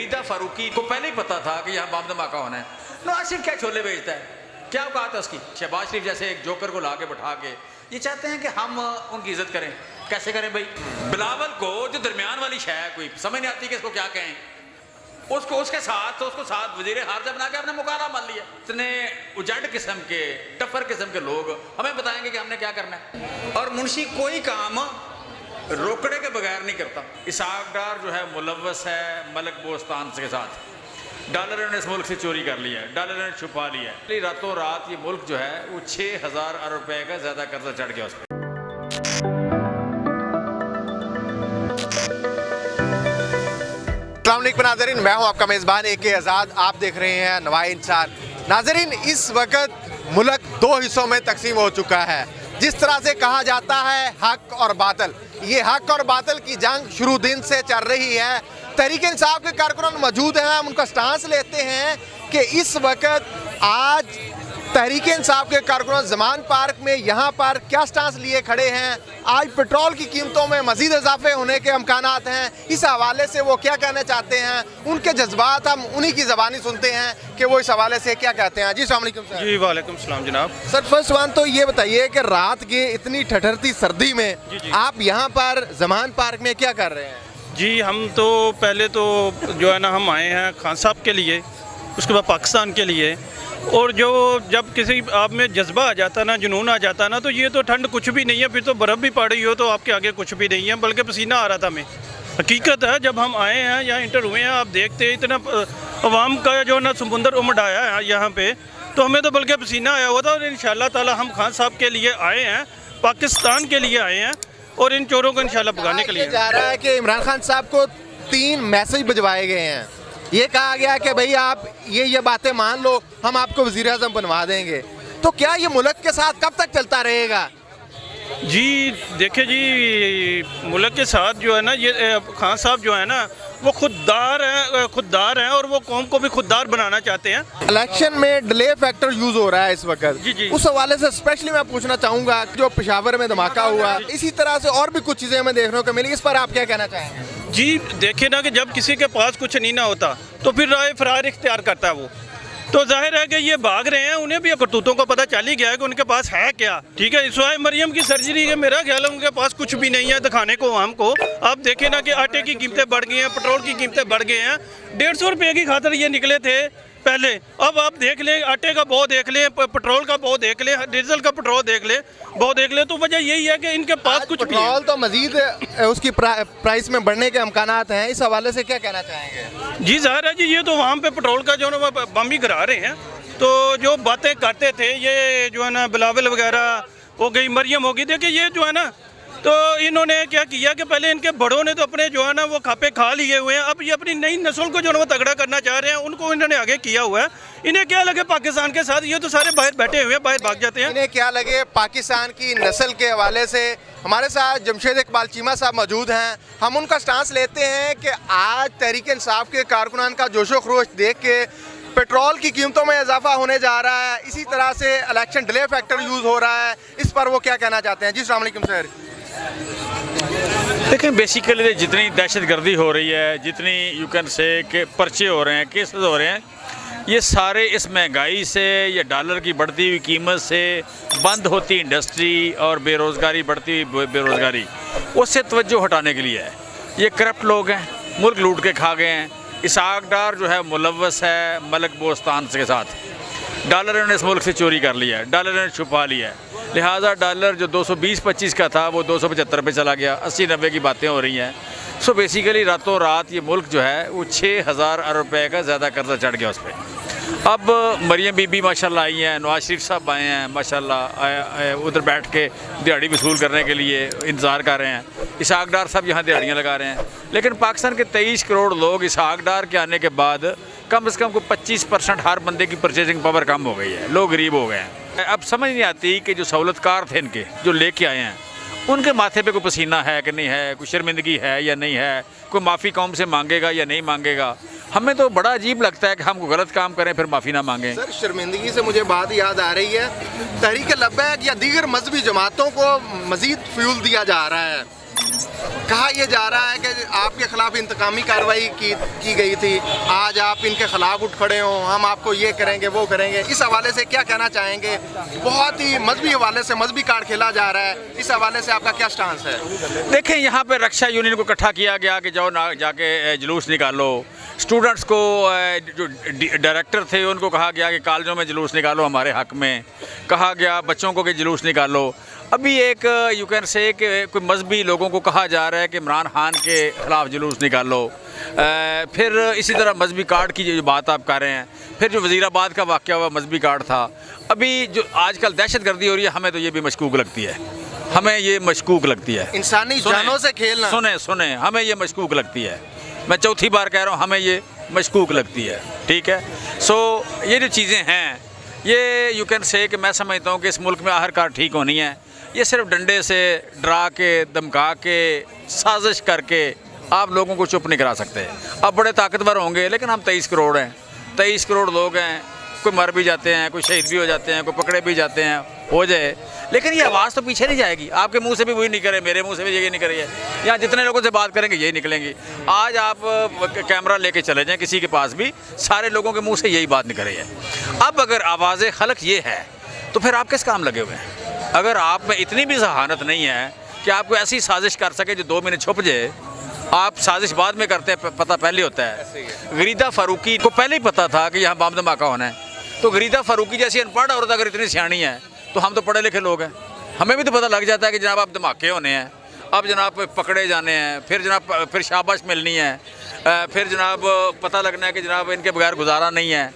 हमीदा फारूकी को पहले ही पता था कि यहाँ बम धमाका होना है। नवाज शरीफ क्या छोले बेचता है, क्या औकात है उसकी। शहबाज शरीफ जैसे एक जोकर को ला के बैठा के ये चाहते हैं कि हम उनकी इज्जत करें। कैसे करें भाई? बिलावल को जो दरमियान वाली शय है, कोई समझ नहीं आती कि इसको क्या कहें, उसके साथ वजीर खारजा बना के हमने मुकारा मान लिया। इतने उजड़ किस्म के, टफर किस्म के लोग हमें बताएंगे कि हमने क्या करना है। और मुंशी कोई काम रोकड़े के बगैर नहीं करता। इसहाक डार जो है मुलव्वस है मलक बोस्तान के साथ। डॉलर ने इस मुल्क से चोरी कर लिया है, डॉलर ने छुपा लिया है। रातों रात ये मुल्क जो है वो 6000 अरब रुपए का ज्यादा कर्जा चढ़ गया उस पर। नाज़रीन, मैं हूं आपका मेज़बान AK आज़ाद। आप देख रहे हैं नवाए इंसान। नाज़रीन, इस वक्त मुल्क दो हिस्सों में तकसीम हो चुका है। जिस तरह से कहा जाता है हक और बातिल, ये हक और बातिल की जंग शुरू दिन से चल रही है। तहरीक इंसाफ के कारकुनान मौजूद हैं, हम उनका स्टांस लेते हैं कि इस वक्त आज तहरीक इंसाफ के कारकुनान ज़मान पार्क में यहाँ पर क्या स्टांस लिए खड़े हैं। आज पेट्रोल की कीमतों में मज़ीद इजाफे होने के अमकानात हैं। इस हवाले से वो क्या कहना चाहते हैं, उनके जज्बात हम उन्हीं की ज़बानी सुनते हैं कि वो इस हवाले से क्या कहते हैं। जी अस्सलाम वालेकुम सर। जी वालेकुम सलाम जनाब। सर, फर्स्ट वन तो ये बताइए कि रात के इतनी ठठरती सर्दी में जी। आप यहाँ पर ज़मान पार्क में क्या कर रहे हैं? जी हम तो पहले तो जो है ना हम आए हैं खान साहब के लिए, उसके बाद पाकिस्तान के लिए। और जो जब किसी आप में जज्बा आ जाता ना, जुनून आ जाता ना, तो ये तो ठंड कुछ भी नहीं है, फिर तो बर्फ़ भी पड़ रही हो तो आपके आगे कुछ भी नहीं है, बल्कि पसीना आ रहा था हमें। हकीकत है, जब हम आए हैं यहाँ इंटर हुए हैं, आप देखते हैं इतना अवाम का जो ना समुंदर उमड़ आया है यहाँ पे, तो हमें तो बल्कि पसीना आया हुआ था। और इंशाल्लाह ताला हम खान साहब के लिए आए हैं, पाकिस्तान के लिए आए हैं और इन चोरों को इंशाल्लाह भगाने के लिए। जा रहा है कि इमरान खान साहब को 3 मैसेज भिजवाए गए हैं। ये कहा गया कि भाई आप ये बातें मान लो, हम आपको वज़ीर आज़म बनवा देंगे। तो क्या ये मुल्क के साथ कब तक चलता रहेगा? जी देखिए जी, मुल्क के साथ जो है ना ये खान साहब जो है ना वो खुददार हैं और वो कौम को भी खुददार बनाना चाहते हैं। इलेक्शन में डिले फैक्टर यूज हो रहा है इस वक्त। जी। उस हवाले से स्पेशली मैं पूछना चाहूँगा, जो पेशावर में धमाका हुआ, इसी तरह से और भी कुछ चीज़ें हमें देखने को मिली, इस पर आप क्या कहना चाहेंगे? जी देखिए ना कि जब किसी के पास कुछ नहीं ना होता तो फिर राय फरार इख्तियार करता है वो, तो जाहिर है कि ये भाग रहे हैं। उन्हें भी करतूतों का पता चल ही गया है कि उनके पास है क्या। ठीक है, सुहाय मरियम की सर्जरी है, मेरा ख्याल है उनके पास कुछ भी नहीं है दिखाने को हमको। आप देखें ना कि आटे की कीमतें बढ़ गई हैं, पेट्रोल की कीमतें बढ़ गए हैं। 150 रुपये की खातिर ये निकले थे पहले, अब आप देख लें आटे का भाव देख लें, पेट्रोल का भाव देख लें, डीजल का पेट्रोल देख लें, तो वजह यही है कि इनके पास कुछ भी पेट्रोल तो मजीद उसकी प्राइस में बढ़ने के अमकानात हैं। इस हवाले से क्या कहना चाहेंगे? जी जाहिर है जी, ये तो वहाँ पे पेट्रोल का जो है ना बम ही गिरा रहे हैं। तो जो बातें करते थे ये जो है ना बिलावल वगैरह हो गई, मरियम होगी, देखिए ये जो है ना, तो इन्होंने क्या किया कि पहले इनके बड़ों ने तो अपने जो है ना वो खापे खा लिए हुए हैं। अब ये अपनी नई नस्ल को जो है वो तगड़ा करना चाह रहे हैं, उनको इन्होंने आगे किया हुआ है। इन्हें क्या लगे पाकिस्तान के साथ, ये तो सारे बाहर बैठे हुए हैं, बाहर भाग जाते हैं। इन्हें क्या लगे पाकिस्तान की नस्ल के हवाले से। हमारे साथ जमशेद इकबाल चीमा साहब मौजूद हैं, हम उनका स्टांस लेते हैं कि आज तहरीक इंसाफ के कारकुनान का जोशो खरोश देख के पेट्रोल की कीमतों में इजाफा होने जा रहा है, इसी तरह से इलेक्शन डिले फैक्टर यूज़ हो रहा है, इस पर वो क्या कहना चाहते हैं? जी अस्सलाम वालेकुम सर। लेकिन बेसिकली जितनी दहशतगर्दी हो रही है, जितनी यू कैन से कि पर्चे हो रहे हैं, केसेस हो रहे हैं, ये सारे इस महंगाई से या डॉलर की बढ़ती हुई कीमत से, बंद होती इंडस्ट्री और बेरोज़गारी बढ़ती हुई बेरोज़गारी, उससे तवज्जो हटाने के लिए है। ये करप्ट लोग हैं, मुल्क लूट के खा गए हैं। इसहाक डार जो है मुलव्वस है मलक बोस्तान के साथ। डॉलर ने इस मुल्क से चोरी कर लिया है, डॉलर ने छुपा लिया है। लिहाजा डॉलर जो 220-25 का था वो 275 पे चला गया, 80-90 की बातें हो रही हैं। सो बेसिकली रातों रात ये मुल्क जो है वो 6000 अरब रुपए का ज़्यादा कर्जा चढ़ गया उस पर। अब मरियम बीबी माशाल्लाह आई हैं, नवाज शरीफ साहब आए हैं माशाल्लाह, उधर बैठ के दिहाड़ी वसूल करने के लिए इंतज़ार कर रहे हैं। इसहाक डार साहब यहाँ दिहाड़ियाँ लगा रहे हैं। लेकिन पाकिस्तान के 23 करोड़ लोग इसहाक डार के आने के बाद कम से कम को 25% हर बंदे की परचेजिंग पावर कम हो गई है, लोग गरीब हो गए हैं। अब समझ नहीं आती कि जो सहूलतकार थे इनके जो लेके आए हैं, उनके माथे पे कोई पसीना है कि नहीं है, कोई शर्मिंदगी है या नहीं है, कोई माफ़ी कौम से मांगेगा या नहीं मांगेगा। हमें तो बड़ा अजीब लगता है कि हम गलत काम करें फिर माफ़ी ना मांगें। सर, शर्मिंदगी से मुझे बात याद आ रही है, तहरीक लब्बैक या दीगर मजहबी जमातों को मज़ीद फ्यूल दिया जा रहा है। कहा यह जा रहा है कि आपके खिलाफ इंतकामी कार्रवाई की गई थी, आज आप इनके खिलाफ उठ खड़े हो, हम आपको ये करेंगे वो करेंगे, इस हवाले से क्या कहना चाहेंगे? बहुत ही मजहबी हवाले से मजहबी कार्ड खेला जा रहा है, इस हवाले से आपका क्या स्टांस है? देखें, यहाँ पे रक्षा यूनियन को इकट्ठा किया गया कि जाओ ना जाके जुलूस निकालो। स्टूडेंट्स को जो डायरेक्टर थे उनको कहा गया कि कॉलेजों में जुलूस निकालो, हमारे हक में कहा गया बच्चों को कि जुलूस निकालो। अभी एक यू कैन से कि कोई मजहबी लोगों को कहा जा रहा है कि इमरान खान के ख़िलाफ़ जुलूस निकालो। फिर इसी तरह मजहबी कार्ड की जो बात आप कर रहे हैं, फिर जो वज़ीराबाद का वाक़या हुआ मजहबी कार्ड था। अभी जो आजकल दहशतगर्दी हो रही है, हमें तो ये भी मशकूक लगती है, हमें ये मशकूक लगती है। इंसानी जानों से खेलना, सुने हमें ये मशकूक लगती है। मैं चौथी बार कह रहा हूँ, हमें ये मशकूक लगती है। ठीक है, सो ये जो चीज़ें हैं, ये यू कैन से कि मैं समझता हूँ कि इस मुल्क में आखिरकार ठीक होनी है। ये सिर्फ डंडे से डरा के धमका के साजिश करके आप लोगों को चुप नहीं करा सकते। अब बड़े ताकतवर होंगे, लेकिन हम 23 करोड़ हैं, 23 करोड़ लोग हैं, कोई मर भी जाते हैं, कोई शहीद भी हो जाते हैं, कोई पकड़े भी जाते हैं, हो जाए, लेकिन ये आवाज़ तो पीछे नहीं जाएगी। आपके मुंह से भी वही निकले, मेरे मुंह से भी यही निकल रही है, यहाँ जितने लोगों से बात करेंगे यही निकलेंगी। आज आप कैमरा लेके चले जाएं किसी के पास भी, सारे लोगों के मुंह से यही बात निकल रही है। अब अगर आवाज़ खलक ये है तो फिर आप किस काम लगे हुए हैं? अगर आप में इतनी भी जहानत नहीं है कि आपको ऐसी साजिश कर सके जो 2 महीने छुप जाए, आप साजिश बाद में करते हैं, पता पहले होता है। गरीदा फारूकी को पहले ही पता था कि यहाँ बम धमाका होना है, तो गरीदा फारूकी जैसी अनपढ़ औरत अगर इतनी सियाणी है तो हम तो पढ़े लिखे लोग हैं, हमें भी तो पता लग जाता है कि जनाब आप धमाके होने हैं, अब जनाब पकड़े जाने हैं, फिर जनाब फिर शाबाश मिलनी है, फिर जनाब पता लगना है कि जनाब इनके बगैर गुजारा नहीं है,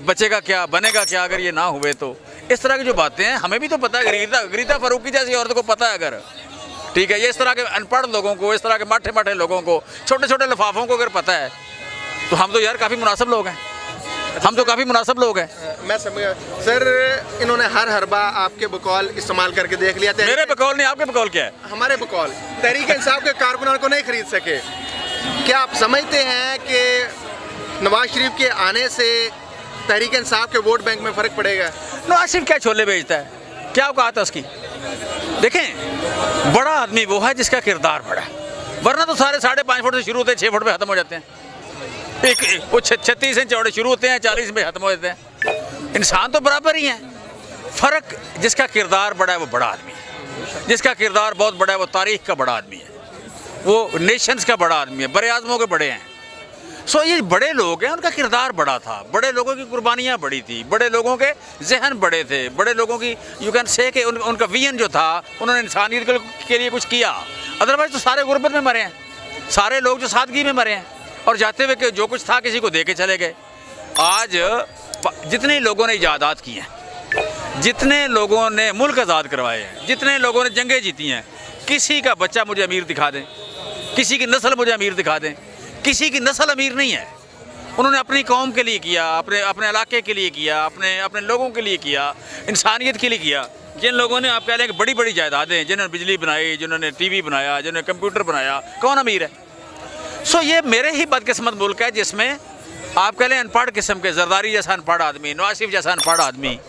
बचेगा क्या, बनेगा क्या अगर ये ना हुए तो। इस तरह की जो बातें हैं हमें भी तो पता है, गरीदा फारूकी जैसी औरत को पता है अगर, ठीक है, ये इस तरह के अनपढ़ लोगों को, इस तरह के माठे माठे लोगों को, छोटे छोटे लिफाफों को अगर पता है तो हम तो यार काफ़ी मुनासिब लोग हैं, हम तो काफ़ी मुनासिब लोग हैं। मैं समझ गया सर, इन्होंने हर हरबा आपके बकौल इस्तेमाल करके देख लिया। मेरे बकौल नहीं, आपके बकौल क्या है? हमारे बकौल तहरीक इंसाफ के कारकुनान को नहीं खरीद सके। क्या आप समझते हैं कि नवाज शरीफ के आने से तहरीक इंसाफ के वोट बैंक में फ़र्क पड़ेगा? नवाज शरीफ क्या छोले बेचता है, क्या औकात है उसकी? देखें, बड़ा आदमी वो है जिसका किरदार बड़ा है, वरना तो सारे 5.5 फुट से शुरू होते हैं, 6 फुट पे ख़त्म हो जाते हैं। एक वो 36 इंच चौड़े शुरू होते हैं, 40 में ख़त्म हो जाते हैं। इंसान तो बराबर ही हैं, फ़र्क जिसका किरदार बड़ा है वो बड़ा आदमी है, जिसका किरदार बहुत बड़ा है वो तारीख़ का बड़ा आदमी है, वो नेशंस का बड़ा आदमी है, बड़े आज़मों के बड़े हैं। सो ये बड़े लोग हैं, उनका किरदार बड़ा था, बड़े लोगों की कुर्बानियाँ बड़ी थी, बड़े लोगों के जहन बड़े थे, बड़े लोगों की यू कैन से कि उनका विजन जो था, उन्होंने इंसानियत के लिए कुछ किया। अदरवाइज़ तो सारे गुर्बत में मरे हैं, सारे लोग जो सादगी में मरे हैं और जाते हुए कि जो कुछ था किसी को दे के चले गए। आज जितने लोगों ने इजादात की हैं, जितने लोगों ने मुल्क आज़ाद करवाए हैं, जितने लोगों ने जंगें जीती हैं, किसी का बच्चा मुझे अमीर दिखा दें, किसी की नस्ल मुझे अमीर दिखा दें, किसी की नस्ल अमीर नहीं है। उन्होंने अपनी कौम के लिए किया, अपने इलाके के लिए किया, अपने लोगों के लिए किया, इंसानियत के लिए किया। जिन लोगों ने आप कह लें कि बड़ी बड़ी जायदादें, जिन्होंने बिजली बनाई, जिन्होंने टीवी बनाया, जिन्होंने कंप्यूटर बनाया, कौन अमीर है? सो ये मेरे ही बदकिस्मत मुल्क है जिसमें आप कह लें अनपढ़ किस्म के, जरदारी जैसा अनपढ़ आदमी, नवाज शरीफ जैसा अनपढ़ आदमी,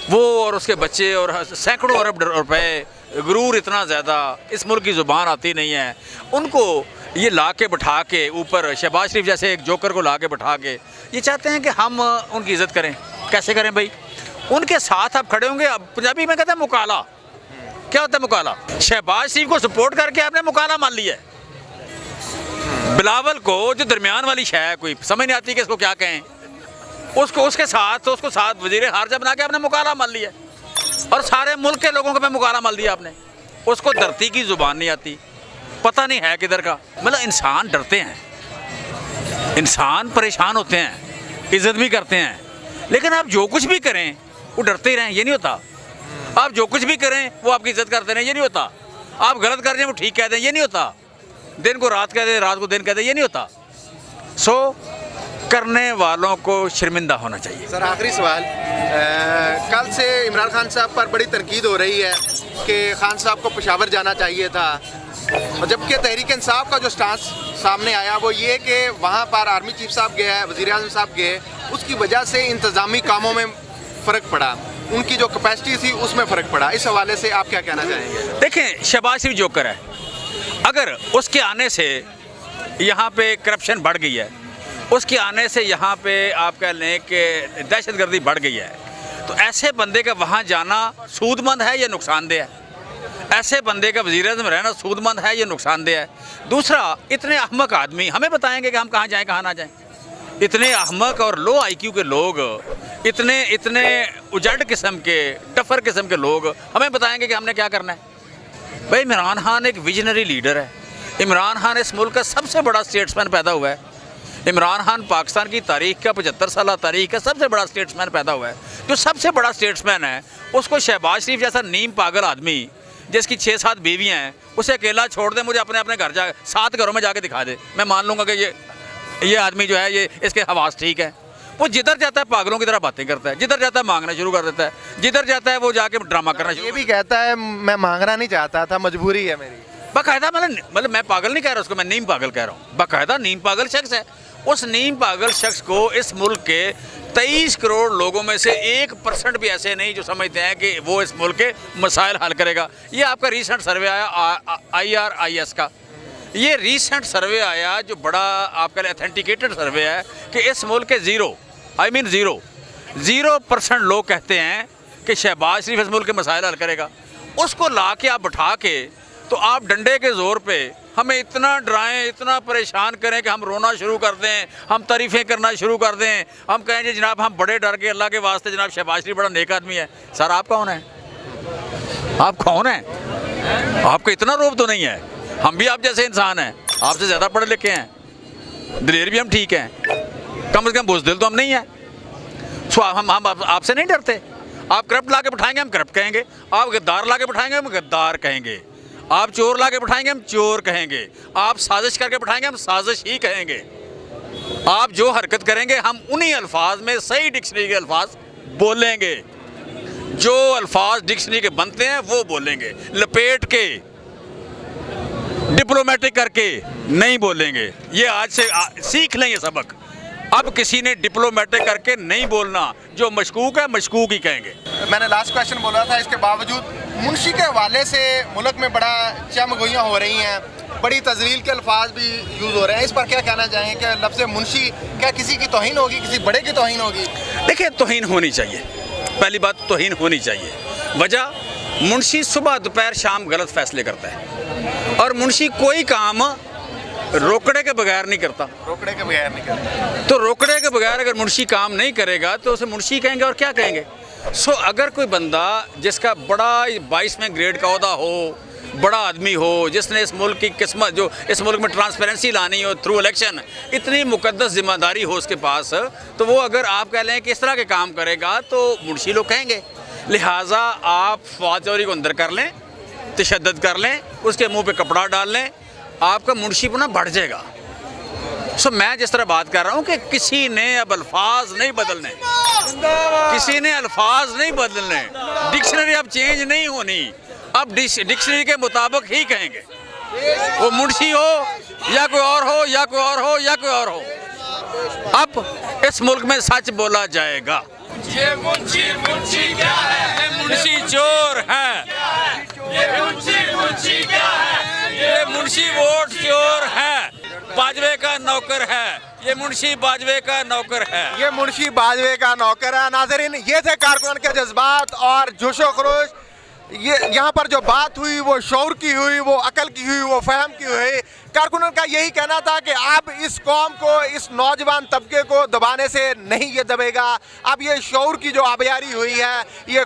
वो और उसके बच्चे और सैकड़ों अरब रुपए, गुरूर इतना ज़्यादा, इस मुल्क की ज़ुबान आती नहीं है, उनको ये ला के बैठा के ऊपर शहबाज शरीफ जैसे एक जोकर को ला के बैठा के ये चाहते हैं कि हम उनकी इज़्ज़त करें। कैसे करें भाई? उनके साथ आप खड़े होंगे। अब पंजाबी में कहते हैं मुकाला। क्या होता है मुकाला? शहबाज शरीफ को सपोर्ट करके आपने मुकाला मान लिया है। बिलावल को जो दरमियान वाली शय है, कोई समझ नहीं आती कि इसको क्या कहें, उसके साथ वज़ीर खारजा बना के आपने मुकाला मान लिया और सारे मुल्क के लोगों को पे मुकाला मान दिया आपने। उसको धरती की ज़ुबान नहीं आती, पता नहीं है किधर का। मतलब इंसान डरते हैं, इंसान परेशान होते हैं, इज़्ज़त भी करते हैं, लेकिन आप जो कुछ भी करें वो डरते ही रहें, ये नहीं होता। आप जो कुछ भी करें वो आपकी इज़्ज़त करते रहें, ये नहीं होता। आप गलत कर दें वो ठीक कह दें, ये नहीं होता। दिन को रात कह दें, रात को दिन कह दें, ये नहीं होता। सो करने वालों को शर्मिंदा होना चाहिए। सर आखिरी सवाल, कल से इमरान खान साहब पर बड़ी तनकीद हो रही है कि खान साहब को पेशावर जाना चाहिए था, और जबकि तहरीक इंसाफ का जो स्टांस सामने आया वो ये कि वहाँ पर आर्मी चीफ साहब गए, वज़ीर आज़म साहब गए, उसकी वजह से इंतज़ामी कामों में फ़र्क पड़ा, उनकी जो कैपेसिटी थी उसमें फ़र्क पड़ा। इस हवाले से आप क्या कहना चाहेंगे? देखें, शहबाज शरीफ जोकर है, अगर उसके आने से यहाँ पे करप्शन बढ़ गई है, उसके आने से यहाँ पे आप कह लें कि दहशतगर्दी बढ़ गई है, तो ऐसे बंदे का वहाँ जाना सूदमंद है या नुकसानदेह है? ऐसे बंदे का वज़ीर-ए-आज़म रहना सूदमंद है या नुकसानदेह है? दूसरा, इतने अहमक आदमी हमें बताएंगे कि हम कहाँ जाएं कहाँ ना जाएं? इतने अहमक और लो आईक्यू के लोग, इतने उजड़ किस्म के, डफर किस्म के लोग हमें बताएंगे कि हमने क्या करना है? भाई, इमरान खान एक विजनरी लीडर है। इमरान खान इस मुल्क का सबसे बड़ा स्टेट्समैन पैदा हुआ है। इमरान खान पाकिस्तान की तारीख का 75 साल तारीख का सबसे बड़ा स्टेट्समैन पैदा हुआ है। जो सबसे बड़ा स्टेट्समैन है, उसको शहबाज शरीफ जैसा नीम पागल आदमी जिसकी 6-7 बीवियाँ हैं, उसे अकेला छोड़ दे, मुझे अपने अपने घर जा 7 घरों में जाके दिखा दे, मैं मान लूँगा कि ये आदमी जो है, ये इसके हवास ठीक है। वो जिधर जाता है पागलों की तरह बातें करता है, जिधर जाता है मांगना शुरू कर देता है, जिधर जाता है वो जाके ड्रामा करना शुरू। ये भी कहता है मैं मांगना नहीं चाहता था, मजबूरी है मेरी। बाकायदा मतलब मैं पागल नहीं कह रहा उसको, मैं नीम पागल कह रहा हूँ। बाकायदा नीम पागल शख्स है। उस नीम पागल शख्स को इस मुल्क के 23 करोड़ लोगों में से 1% भी ऐसे नहीं जो समझते हैं कि वो इस मुल्क के मसाइल हल करेगा। ये आपका रीसेंट सर्वे आया IRIS का, ये रीसेंट सर्वे आया जो बड़ा आपका ऑथेंटिकेटेड सर्वे है कि इस मुल्क के 0% लोग कहते हैं कि शहबाज शरीफ इस मुल्क के मसाइल हल करेगा। उसको ला के आप बैठा के तो आप डंडे के ज़ोर पे हमें इतना डराएं, इतना परेशान करें कि हम रोना शुरू कर दें, हम तारीफ़ें करना शुरू कर दें, हम कहें जी जनाब हम बड़े डर के अल्लाह के वास्ते, जनाब शहबाज शरीफ बड़ा नेक आदमी है। सर आप कौन हैं? आप कौन हैं? आपको इतना रोब तो नहीं है। हम भी आप जैसे इंसान हैं, आपसे ज़्यादा पढ़े लिखे हैं, दिलेर भी हम ठीक हैं, कम से कम बुज़दिल तो हम नहीं हैं। सो हम आपसे नहीं डरते। आप करप्ट ला के बिठाएंगे हम करप्ट कहेंगे, आप गद्दार ला के बिठाएंगे हम गद्दार कहेंगे, आप चोर ला के बिठाएंगे हम चोर कहेंगे, आप साजिश करके बिठाएंगे हम साजिश ही कहेंगे। आप जो हरकत करेंगे हम उन्हीं अल्फाज में सही डिक्शनरी के अल्फाज बोलेंगे, जो अल्फाज डिक्शनरी के बनते हैं वो बोलेंगे, लपेट के डिप्लोमेटिक करके नहीं बोलेंगे। ये आज से सीख लें ये सबक। अब किसी ने डिप्लोमेटिक करके नहीं बोलना, जो मशकूक है मशकूक ही कहेंगे। मैंने लास्ट क्वेश्चन बोला था, इसके बावजूद मुंशी के हवाले से मुल्क में बड़ा चमगोइयाँ हो रही हैं, बड़ी तजलील के अल्फाज भी यूज़ हो रहे हैं। इस पर क्या कहना चाहेंगे कि लफ्ज़ मुंशी क्या किसी की तौहीन होगी, किसी बड़े की तौहीन होगी? देखिए, तौहीन होनी चाहिए। पहली बात, तौहीन होनी चाहिए। वजह, मुंशी सुबह दोपहर शाम गलत फैसले करता है और मुंशी कोई काम रोकड़े के बगैर नहीं करता। रोकड़े के बगैर नहीं करता। तो रोकड़े के बगैर अगर मुंशी काम नहीं करेगा तो उसे मुंशी कहेंगे और क्या कहेंगे? सो अगर कोई बंदा जिसका बड़ा 22वें ग्रेड का ओहदा हो, बड़ा आदमी हो, जिसने इस मुल्क की किस्मत, जो इस मुल्क में ट्रांसपेरेंसी लानी हो थ्रू इलेक्शन, इतनी मुकद्दस जिम्मेदारी हो उसके पास, तो वो अगर आप कह लें कि इस तरह के काम करेगा तो मुंशी लोग कहेंगे। लिहाजा आप फवाद चौधरी को अंदर कर लें, तशद्दुद कर लें, उसके मुंह पे कपड़ा डाल लें, आपका मुंशीपना बढ़ जाएगा। सो मैं जिस तरह बात कर रहा हूँ कि किसी ने अब अल्फाज नहीं बदलने, किसी ने अल्फाज नहीं बदलने, डिक्शनरी अब चेंज नहीं होनी, अब डिक्शनरी के मुताबिक ही कहेंगे। वो मुंशी हो या कोई और हो या कोई और हो या कोई और हो, अब इस मुल्क में सच बोला जाएगा। ये मुंशी क्या है? ये मुंशी चोर है, ये मुंशी क्या है? ये मुंशी वोट चोर है, बाजवे का नौकर है, ये मुंशी बाजवे का नौकर है। ये मुंशी बाजवे का नौकर है। नाज़रीन, ये थे कारकुनान के जज्बात और जोशो खरोश। ये यहाँ पर जो बात हुई वो शऊर की हुई, वो अकल की हुई, वो फहम की हुई। कारकुनान का यही कहना था कि अब इस कौम को, इस नौजवान तबके को दबाने से नहीं ये दबेगा। अब ये शऊर की जो आबियारी हुई है, ये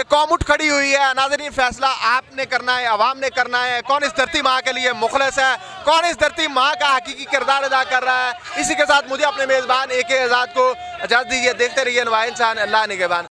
कौम उठ खड़ी हुई है। नाज़रीन, फैसला आपने करना है, अवाम ने करना है। कौन इस धरती माँ के लिए मुखलिस है, कौन इस धरती माँ का हकीकी किरदार अदा कर रहा है। इसी के साथ मुझे अपने मेज़बान AK आज़ाद को इजाज़त दीजिए। देखते रहिए नवाए इंसान। अल्लाह निगहबान।